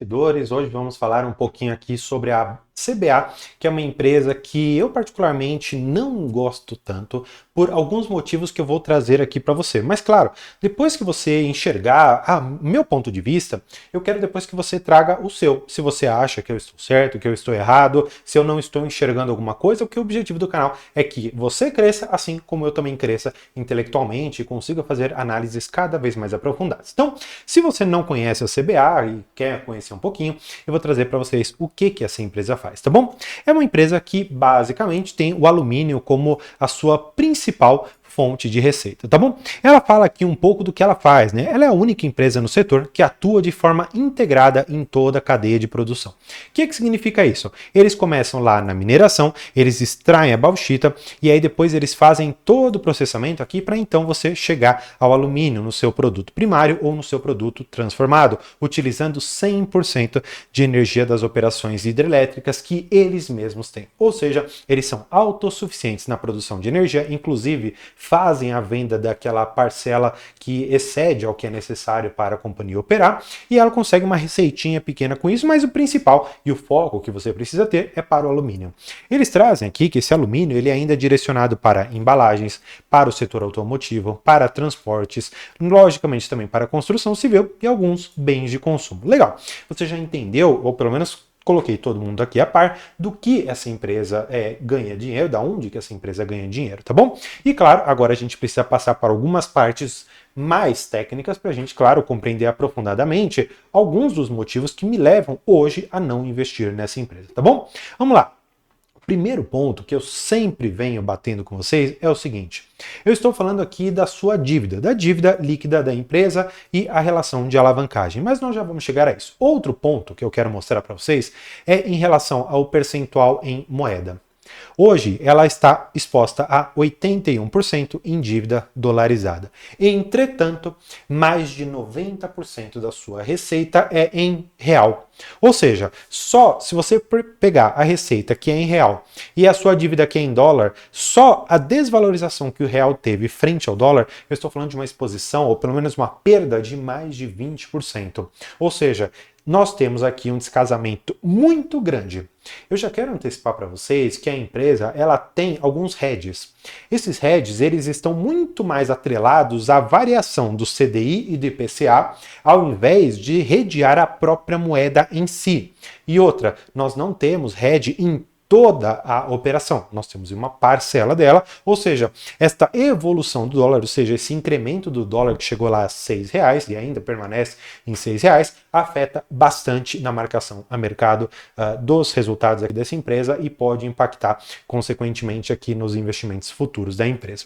investidores. Hoje vamos falar um pouquinho aqui sobre a CBA, que é uma empresa que eu particularmente não gosto tanto por alguns motivos que eu vou trazer aqui para você. Mas claro, depois que você enxergar meu ponto de vista, eu quero depois que você traga o seu. Se você acha que eu estou certo, que eu estou errado, se eu não estou enxergando alguma coisa, porque o objetivo do canal é que você cresça, assim como eu também cresça intelectualmente e consiga fazer análises cada vez mais aprofundadas. Então, se você não conhece a CBA e quer conhecer um pouquinho, eu vou trazer para vocês o que essa empresa faz, tá bom? É uma empresa que basicamente tem o alumínio como a sua principal fonte de receita, tá bom? Ela fala aqui um pouco do que ela faz, né? Ela é a única empresa no setor que atua de forma integrada em toda a cadeia de produção. O que significa isso? Eles começam lá na mineração, eles extraem a bauxita e aí depois eles fazem todo o processamento aqui para então você chegar ao alumínio no seu produto primário ou no seu produto transformado, utilizando 100% de energia das operações hidrelétricas que eles mesmos têm. Ou seja, eles são autossuficientes na produção de energia, inclusive fazem a venda daquela parcela que excede ao que é necessário para a companhia operar, e ela consegue uma receitinha pequena com isso, mas o principal e o foco que você precisa ter é para o alumínio. Eles trazem aqui que esse alumínio ele ainda é direcionado para embalagens, para o setor automotivo, para transportes, logicamente também para a construção civil e alguns bens de consumo. Legal, você já entendeu, ou pelo menos coloquei todo mundo aqui a par do que essa empresa ganha dinheiro, da onde que essa empresa ganha dinheiro, tá bom? E claro, agora a gente precisa passar para algumas partes mais técnicas para a gente, claro, compreender aprofundadamente alguns dos motivos que me levam hoje a não investir nessa empresa, tá bom? Vamos lá. Primeiro ponto que eu sempre venho batendo com vocês é o seguinte: eu estou falando aqui da sua dívida, da dívida líquida da empresa e a relação de alavancagem, mas nós já vamos chegar a isso. Outro ponto que eu quero mostrar para vocês é em relação ao percentual em moeda. Hoje, ela está exposta a 81% em dívida dolarizada. Entretanto, mais de 90% da sua receita é em real. Ou seja, só se você pegar a receita que é em real e a sua dívida que é em dólar, só a desvalorização que o real teve frente ao dólar, eu estou falando de uma exposição, ou pelo menos uma perda de mais de 20%. Ou seja, nós temos aqui um descasamento muito grande. Eu já quero antecipar para vocês que a empresa ela tem alguns hedges. Esses hedges eles estão muito mais atrelados à variação do CDI e do IPCA, ao invés de hedgear a própria moeda em si. E outra, nós não temos hedge em toda a operação, nós temos uma parcela dela, ou seja, esta evolução do dólar, ou seja, esse incremento do dólar que chegou lá a R$6 e ainda permanece em R$6, afeta bastante na marcação a mercado dos resultados aqui dessa empresa e pode impactar consequentemente aqui nos investimentos futuros da empresa.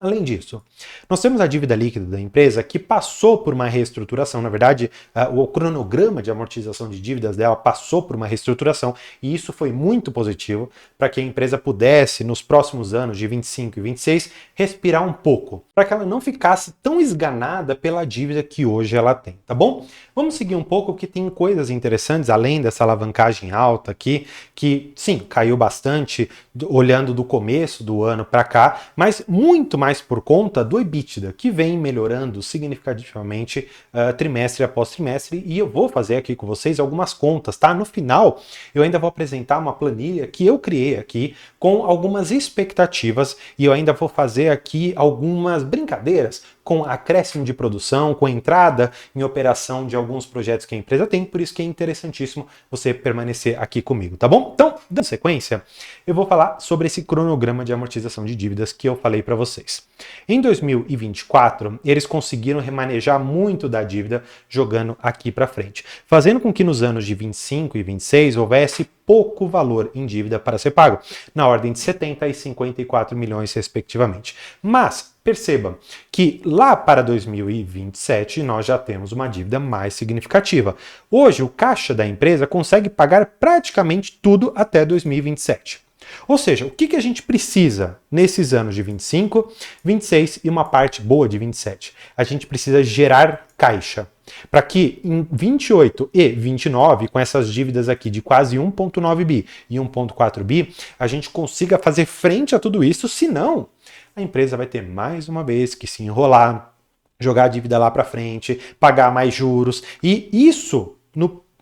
Além disso, nós temos a dívida líquida da empresa que passou por uma reestruturação, na verdade, o cronograma de amortização de dívidas dela passou por uma reestruturação e isso foi muito positivo para que a empresa pudesse, nos próximos anos de 25 e 26, respirar um pouco, para que ela não ficasse tão esganada pela dívida que hoje ela tem, tá bom? Vamos seguir um pouco, que tem coisas interessantes, além dessa alavancagem alta aqui, que sim, caiu bastante, olhando do começo do ano para cá, mas muito mais por conta do EBITDA, que vem melhorando significativamente trimestre após trimestre, e eu vou fazer aqui com vocês algumas contas, tá? No final, eu ainda vou apresentar uma planilha que eu criei aqui com algumas expectativas, e eu ainda vou fazer aqui algumas brincadeiras com acréscimo de produção, com entrada em operação de alguns projetos que a empresa tem, por isso que é interessantíssimo você permanecer aqui comigo, tá bom? Então, dando sequência, eu vou falar sobre esse cronograma de amortização de dívidas que eu falei para vocês. Em 2024, eles conseguiram remanejar muito da dívida jogando aqui para frente, fazendo com que nos anos de 25 e 26 houvesse pouco valor em dívida para ser pago, na ordem de 70 e 54 milhões respectivamente. Mas perceba que lá para 2027 nós já temos uma dívida mais significativa. Hoje o caixa da empresa consegue pagar praticamente tudo até 2027. Ou seja, o que a gente precisa nesses anos de 25, 26 e uma parte boa de 27? A gente precisa gerar caixa, para que em 28 e 29, com essas dívidas aqui de quase 1,9 bi e 1,4 bi, a gente consiga fazer frente a tudo isso, senão a empresa vai ter mais uma vez que se enrolar, jogar a dívida lá para frente, pagar mais juros, e isso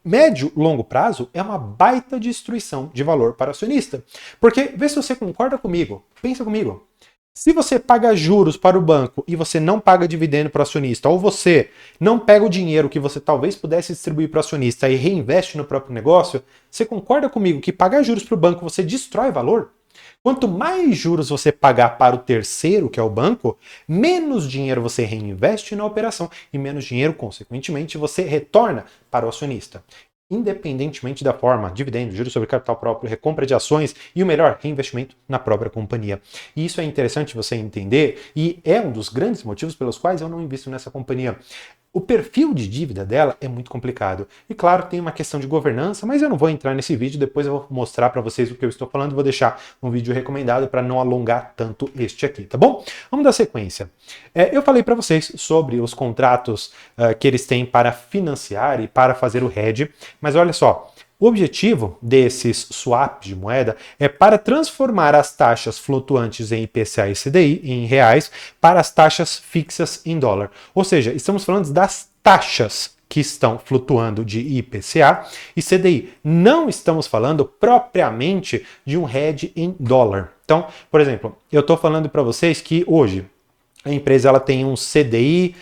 médio, longo prazo, é uma baita destruição de valor para o acionista. Porque, vê se você concorda comigo, pensa comigo. Se você paga juros para o banco e você não paga dividendo para o acionista, ou você não pega o dinheiro que você talvez pudesse distribuir para o acionista e reinveste no próprio negócio, você concorda comigo que pagar juros para o banco você destrói valor? Quanto mais juros você pagar para o terceiro, que é o banco, menos dinheiro você reinveste na operação e menos dinheiro, consequentemente, você retorna para o acionista. Independentemente da forma, dividendos, juros sobre capital próprio, recompra de ações e o melhor, reinvestimento na própria companhia. E isso é interessante você entender e é um dos grandes motivos pelos quais eu não invisto nessa companhia. O perfil de dívida dela é muito complicado. E claro, tem uma questão de governança, mas eu não vou entrar nesse vídeo, depois eu vou mostrar para vocês o que eu estou falando, vou deixar um vídeo recomendado para não alongar tanto este aqui, tá bom? Vamos dar sequência. Eu falei para vocês sobre os contratos que eles têm para financiar e para fazer o hedge, mas olha só, o objetivo desses swaps de moeda é para transformar as taxas flutuantes em IPCA e CDI, em reais, para as taxas fixas em dólar. Ou seja, estamos falando das taxas que estão flutuando de IPCA e CDI. Não estamos falando propriamente de um hedge em dólar. Então, por exemplo, eu estou falando para vocês que hoje a empresa ela tem um CDI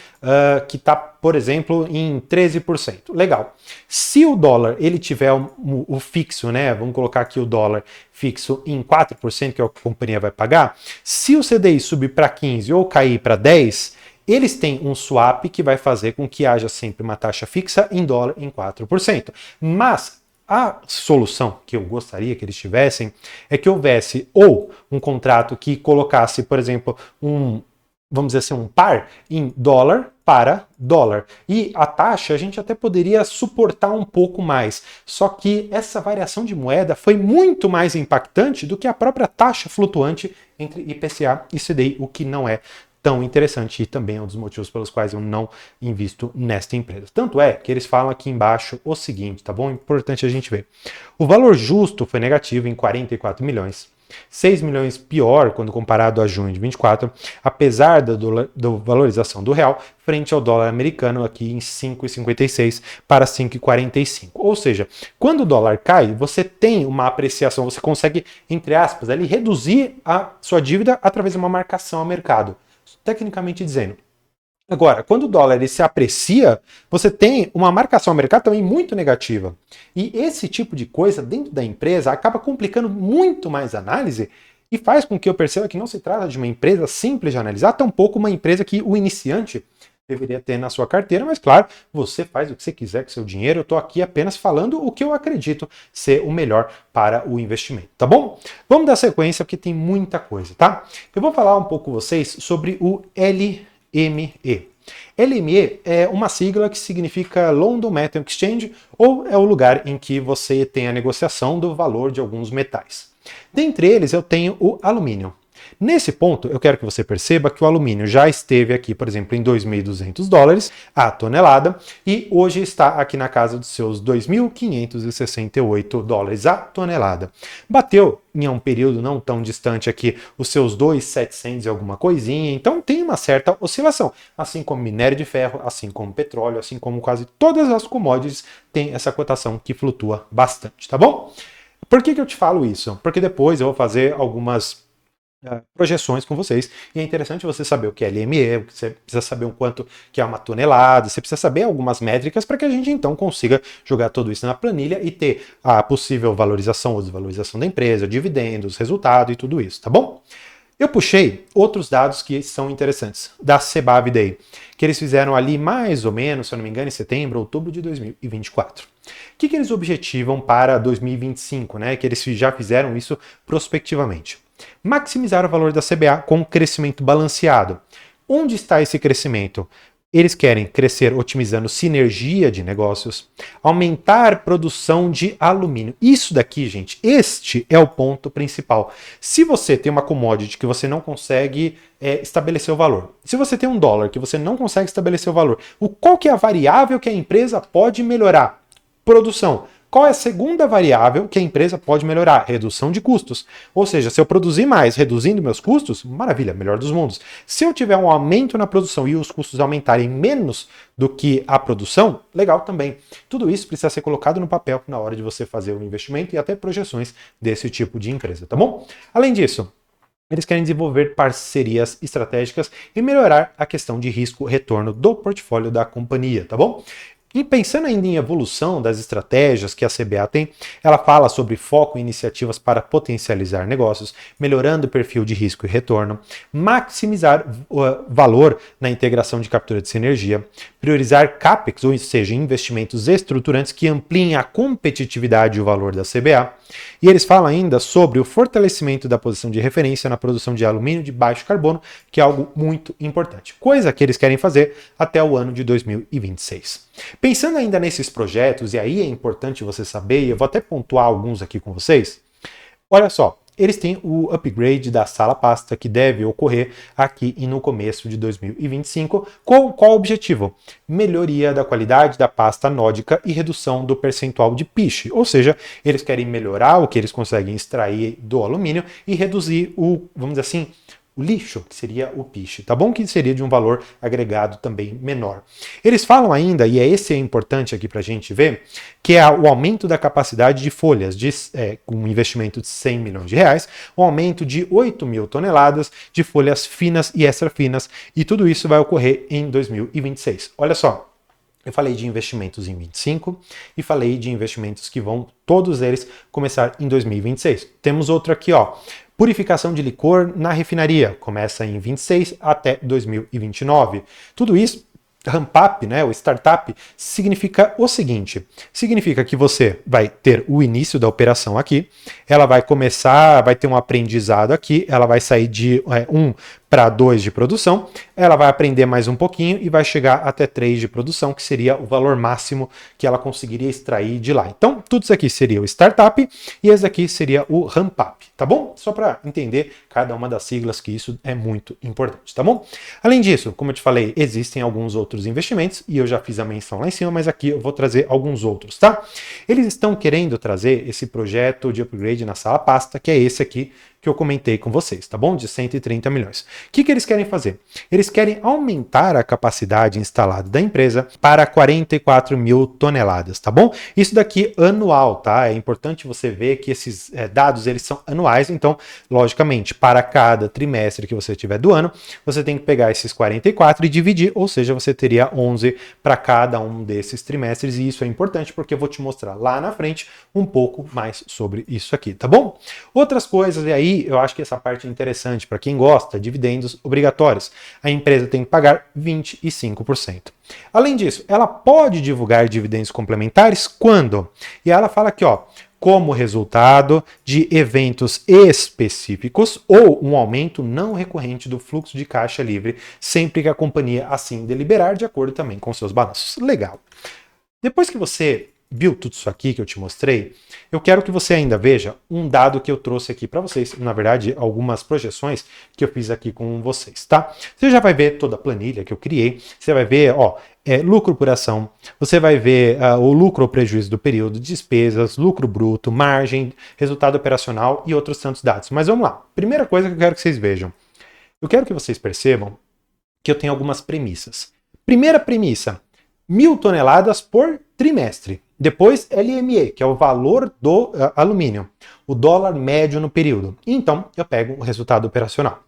que está, por exemplo, em 13%. Legal. Se o dólar ele tiver o fixo, né? Vamos colocar aqui o dólar fixo em 4%, que é o que a companhia vai pagar. Se o CDI subir para 15% ou cair para 10%, eles têm um swap que vai fazer com que haja sempre uma taxa fixa em dólar em 4%. Mas a solução que eu gostaria que eles tivessem é que houvesse ou um contrato que colocasse, por exemplo, vamos dizer assim, um par em dólar para dólar. E a taxa a gente até poderia suportar um pouco mais. Só que essa variação de moeda foi muito mais impactante do que a própria taxa flutuante entre IPCA e CDI, o que não é tão interessante e também é um dos motivos pelos quais eu não invisto nesta empresa. Tanto é que eles falam aqui embaixo o seguinte, tá bom? Importante a gente ver. O valor justo foi negativo em 44 milhões. 6 milhões pior quando comparado a junho de 24, apesar da valorização do real frente ao dólar americano aqui em 5,56 para 5,45. Ou seja, quando o dólar cai, você tem uma apreciação, você consegue, entre aspas, ali, reduzir a sua dívida através de uma marcação ao mercado, tecnicamente dizendo. Agora, quando o dólar ele se aprecia, você tem uma marcação ao mercado também muito negativa. E esse tipo de coisa dentro da empresa acaba complicando muito mais a análise e faz com que eu perceba que não se trata de uma empresa simples de analisar, tampouco uma empresa que o iniciante deveria ter na sua carteira, mas claro, você faz o que você quiser com seu dinheiro, eu estou aqui apenas falando o que eu acredito ser o melhor para o investimento, tá bom? Vamos dar sequência porque tem muita coisa, tá? Eu vou falar um pouco com vocês sobre o LME. LME é uma sigla que significa London Metal Exchange, ou é o lugar em que você tem a negociação do valor de alguns metais. Dentre eles eu tenho o alumínio. Nesse ponto, eu quero que você perceba que o alumínio já esteve aqui, por exemplo, em 2.200 dólares a tonelada e hoje está aqui na casa dos seus 2.568 dólares a tonelada. Bateu em um período não tão distante aqui os seus 2.700 e alguma coisinha, então tem uma certa oscilação, assim como minério de ferro, assim como petróleo, assim como quase todas as commodities tem essa cotação que flutua bastante, tá bom? Por que eu te falo isso? Porque depois eu vou fazer algumas projeções com vocês, e é interessante você saber o que é LME, você precisa saber o quanto que é uma tonelada, você precisa saber algumas métricas para que a gente então consiga jogar tudo isso na planilha e ter a possível valorização ou desvalorização da empresa, dividendos, resultado e tudo isso, tá bom? Eu puxei outros dados que são interessantes, da Cebab Day, que eles fizeram ali mais ou menos, se eu não me engano, em setembro, outubro de 2024. O que eles objetivam para 2025, né? Que eles já fizeram isso prospectivamente. Maximizar o valor da CBA com crescimento balanceado. Onde está esse crescimento? Eles querem crescer otimizando sinergia de negócios, aumentar produção de alumínio. Isso daqui, gente, este é o ponto principal. Se você tem uma commodity que você não consegue estabelecer o valor, se você tem um dólar que você não consegue estabelecer o valor, qual que é a variável que a empresa pode melhorar? Produção. Qual é a segunda variável que a empresa pode melhorar? Redução de custos. Ou seja, se eu produzir mais reduzindo meus custos, maravilha, melhor dos mundos. Se eu tiver um aumento na produção e os custos aumentarem menos do que a produção, legal também. Tudo isso precisa ser colocado no papel na hora de você fazer o investimento e até projeções desse tipo de empresa, tá bom? Além disso, eles querem desenvolver parcerias estratégicas e melhorar a questão de risco-retorno do portfólio da companhia, tá bom? E pensando ainda em evolução das estratégias que a CBA tem, ela fala sobre foco em iniciativas para potencializar negócios, melhorando o perfil de risco e retorno, maximizar o valor na integração de captura de sinergia, priorizar CAPEX, ou seja, investimentos estruturantes que ampliem a competitividade e o valor da CBA. E eles falam ainda sobre o fortalecimento da posição de referência na produção de alumínio de baixo carbono, que é algo muito importante, coisa que eles querem fazer até o ano de 2026. Pensando ainda nesses projetos, e aí é importante você saber, e eu vou até pontuar alguns aqui com vocês, olha só, eles têm o upgrade da sala pasta que deve ocorrer aqui e no começo de 2025. Qual o objetivo? Melhoria da qualidade da pasta anódica e redução do percentual de piche, ou seja, eles querem melhorar o que eles conseguem extrair do alumínio e reduzir o, vamos dizer assim, o lixo, que seria o piche, tá bom? Que seria de um valor agregado também menor. Eles falam ainda, e esse é importante aqui para a gente ver, que é o aumento da capacidade de folhas, com um investimento de 100 milhões de reais, um aumento de 8 mil toneladas de folhas finas e extra finas, e tudo isso vai ocorrer em 2026. Olha só, eu falei de investimentos em 25 e falei de investimentos que vão, todos eles, começar em 2026. Temos outro aqui, ó. Purificação de licor na refinaria, começa em 26 até 2029. Tudo isso, ramp-up, né, o startup, significa o seguinte, significa que você vai ter o início da operação aqui, ela vai começar, vai ter um aprendizado aqui, ela vai sair de 1 para 2 de produção, ela vai aprender mais um pouquinho e vai chegar até 3 de produção, que seria o valor máximo que ela conseguiria extrair de lá. Então, tudo isso aqui seria o startup e esse aqui seria o ramp-up, tá bom? Só para entender cada uma das siglas, que isso é muito importante, tá bom? Além disso, como eu te falei, existem alguns outros investimentos e eu já fiz a menção lá em cima, mas aqui eu vou trazer alguns outros, tá? Eles estão querendo trazer esse projeto de upgrade na sala pasta, que é esse aqui, que eu comentei com vocês, tá bom? De 130 milhões. O que eles querem fazer? Eles querem aumentar a capacidade instalada da empresa para 44 mil toneladas, tá bom? Isso daqui anual, tá? É importante você ver que esses dados, eles são anuais, então, logicamente, para cada trimestre que você tiver do ano, você tem que pegar esses 44 e dividir, ou seja, você teria 11 para cada um desses trimestres, e isso é importante porque eu vou te mostrar lá na frente um pouco mais sobre isso aqui, tá bom? Outras coisas, e aí eu acho que essa parte é interessante para quem gosta, dividendos obrigatórios. A empresa tem que pagar 25%. Além disso, ela pode divulgar dividendos complementares quando? E ela fala aqui, ó, como resultado de eventos específicos ou um aumento não recorrente do fluxo de caixa livre, sempre que a companhia assim deliberar, de acordo também com seus balanços. Legal. Depois que você viu tudo isso aqui que eu te mostrei, eu quero que você ainda veja um dado que eu trouxe aqui para vocês, na verdade, algumas projeções que eu fiz aqui com vocês, tá? Você já vai ver toda a planilha que eu criei, você vai ver, ó, lucro por ação, você vai ver o lucro ou prejuízo do período, despesas, lucro bruto, margem, resultado operacional e outros tantos dados. Mas vamos lá, primeira coisa que eu quero que vocês vejam, eu quero que vocês percebam que eu tenho algumas premissas. Primeira premissa, 1.000 toneladas por trimestre. Depois, LME, que é o valor do alumínio, o dólar médio no período. Então, eu pego o resultado operacional.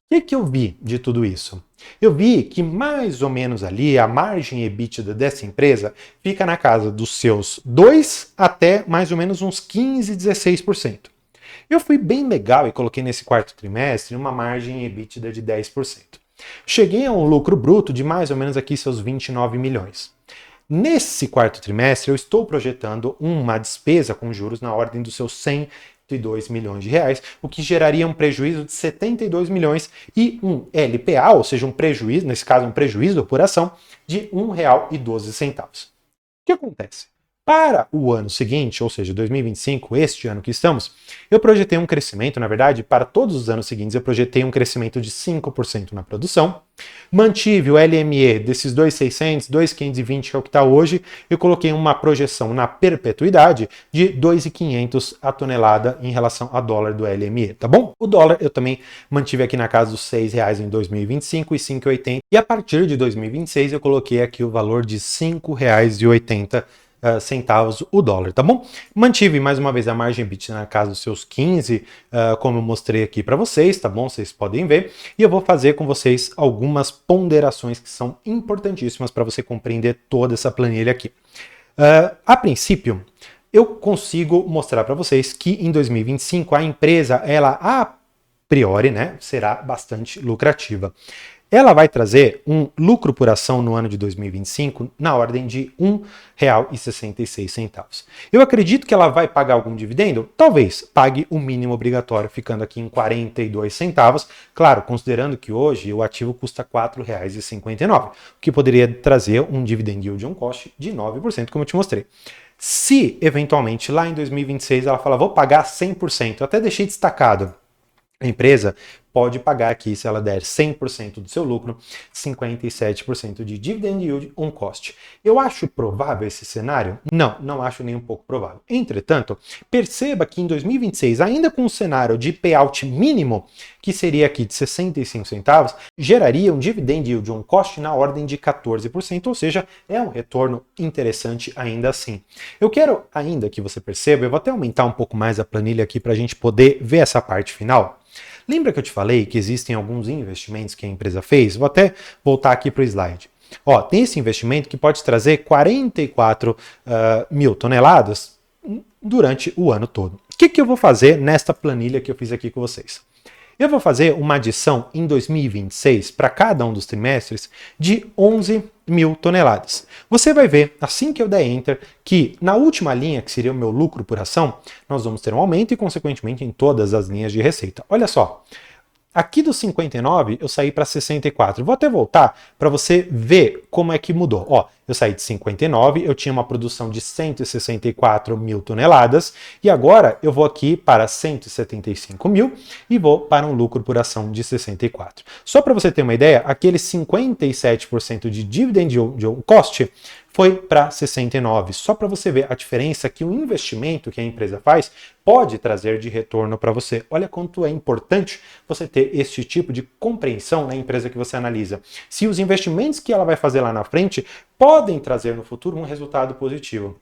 O que eu vi de tudo isso? Eu vi que mais ou menos ali a margem EBITDA dessa empresa fica na casa dos seus 2 até mais ou menos uns 15, 16%. Eu fui bem legal e coloquei nesse quarto trimestre uma margem EBITDA de 10%. Cheguei a um lucro bruto de mais ou menos aqui seus 29 milhões. Nesse quarto trimestre, eu estou projetando uma despesa com juros na ordem dos seus 102 milhões de reais, o que geraria um prejuízo de 72 milhões e um LPA, ou seja, um prejuízo, nesse caso um prejuízo por ação, de R$ 1,12. O que acontece? Para o ano seguinte, ou seja, 2025, este ano que estamos, eu projetei um crescimento, na verdade, para todos os anos seguintes, eu projetei um crescimento de 5% na produção, mantive o LME desses 2.600, 2.520, que é o que está hoje, eu coloquei uma projeção na perpetuidade de 2.500 a tonelada em relação ao dólar do LME, tá bom? O dólar eu também mantive aqui na casa dos R$ 6 em 2025 e 5,80, e a partir de 2026 eu coloquei aqui o valor de R$ 5,80 centavos o dólar, tá bom? Mantive mais uma vez a margem EBITDA na casa dos seus 15, como eu mostrei aqui para vocês, tá bom? Vocês podem ver. E eu vou fazer com vocês algumas ponderações que são importantíssimas para você compreender toda essa planilha aqui. A princípio, eu consigo mostrar para vocês que em 2025 a empresa, ela a priori, né, será bastante lucrativa. Ela vai trazer um lucro por ação no ano de 2025 na ordem de R$ 1,66. Eu acredito que ela vai pagar algum dividendo? Talvez pague o mínimo obrigatório, ficando aqui em 42 centavos. Claro, considerando que hoje o ativo custa R$ 4,59, o que poderia trazer um dividend yield on cost de 9%, como eu te mostrei. Se, eventualmente, lá em 2026 ela fala, vou pagar 100%, eu até deixei destacado, a empresa pode pagar aqui, se ela der 100% do seu lucro, 57% de dividend yield on cost. Eu acho provável esse cenário? Não, não acho nem um pouco provável. Entretanto, perceba que em 2026, ainda com um cenário de payout mínimo, que seria aqui de 65 centavos, geraria um dividend yield on cost na ordem de 14%, ou seja, é um retorno interessante ainda assim. Eu quero ainda que você perceba, eu vou até aumentar um pouco mais a planilha aqui para a gente poder ver essa parte final. Lembra que eu te falei que existem alguns investimentos que a empresa fez? Vou até voltar aqui para o slide. Ó, tem esse investimento que pode trazer 44 mil toneladas durante o ano todo. O que eu vou fazer nesta planilha que eu fiz aqui com vocês? Eu vou fazer uma adição em 2026 para cada um dos trimestres de 11 mil toneladas. Você vai ver, assim que eu der Enter, que na última linha, que seria o meu lucro por ação, nós vamos ter um aumento e, consequentemente, em todas as linhas de receita. Olha só. Aqui dos 59 eu saí para 64. Vou até voltar para você ver como é que mudou. Ó, eu saí de 59, eu tinha uma produção de 164 mil toneladas e agora eu vou aqui para 175 mil e vou para um lucro por ação de 64. Só para você ter uma ideia, aquele 57% de dividend yield cost foi para 69, só para você ver a diferença que o investimento que a empresa faz pode trazer de retorno para você. Olha quanto é importante você ter esse tipo de compreensão na empresa que você analisa. Se os investimentos que ela vai fazer lá na frente podem trazer no futuro um resultado positivo.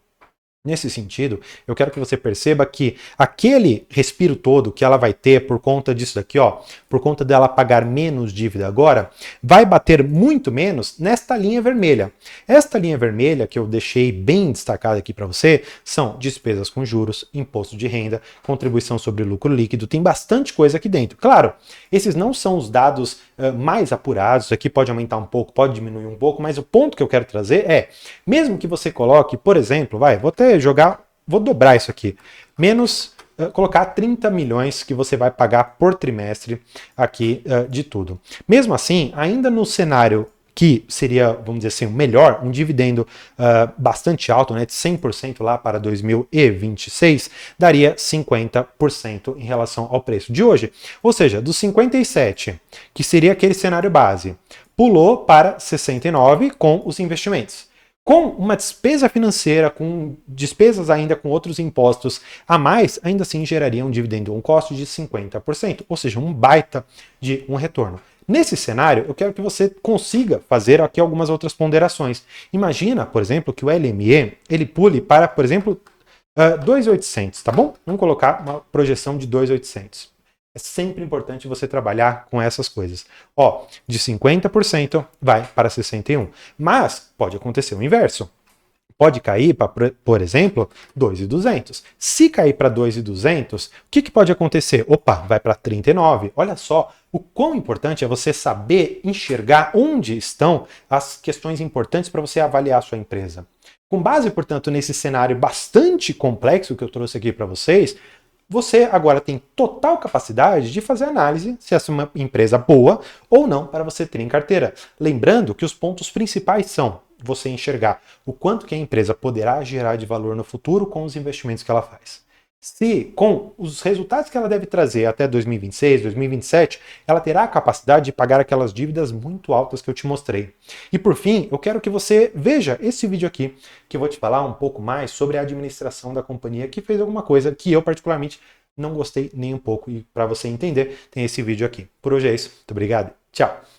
Nesse sentido, eu quero que você perceba que aquele respiro todo que ela vai ter por conta disso daqui, ó, por conta dela pagar menos dívida agora, vai bater muito menos nesta linha vermelha. Esta linha vermelha que eu deixei bem destacada aqui para você são despesas com juros, imposto de renda, contribuição sobre lucro líquido, tem bastante coisa aqui dentro. Claro, esses não são os dados mais apurados, aqui pode aumentar um pouco, pode diminuir um pouco, mas o ponto que eu quero trazer é, mesmo que você coloque, por exemplo, vou até vou dobrar isso aqui, menos colocar 30 milhões que você vai pagar por trimestre aqui de tudo. Mesmo assim, ainda no cenário que seria, vamos dizer assim, o melhor, um dividendo bastante alto, né, de 100% lá para 2026, daria 50% em relação ao preço de hoje. Ou seja, dos 57, que seria aquele cenário base, pulou para 69 com os investimentos. Com uma despesa financeira, com despesas ainda com outros impostos a mais, ainda assim geraria um dividendo on cost de 50%, ou seja, um baita de um retorno. Nesse cenário, eu quero que você consiga fazer aqui algumas outras ponderações. Imagina, por exemplo, que o LME ele pule para, por exemplo, 2.800, tá bom? Vamos colocar uma projeção de 2.800. É sempre importante você trabalhar com essas coisas. Ó, de 50% vai para 61%. Mas pode acontecer o inverso. Pode cair para, por exemplo, 2.200. Se cair para 2.200, o que pode acontecer? Opa, vai para 39. Olha só, o quão importante é você saber enxergar onde estão as questões importantes para você avaliar a sua empresa. Com base, portanto, nesse cenário bastante complexo que eu trouxe aqui para vocês, você agora tem total capacidade de fazer análise se essa é uma empresa boa ou não para você ter em carteira. Lembrando que os pontos principais são você enxergar o quanto que a empresa poderá gerar de valor no futuro com os investimentos que ela faz. Se, com os resultados que ela deve trazer até 2026, 2027, ela terá a capacidade de pagar aquelas dívidas muito altas que eu te mostrei. E por fim, eu quero que você veja esse vídeo aqui, que eu vou te falar um pouco mais sobre a administração da companhia, que fez alguma coisa que eu particularmente não gostei nem um pouco. E para você entender, tem esse vídeo aqui. Por hoje é isso. Muito obrigado. Tchau.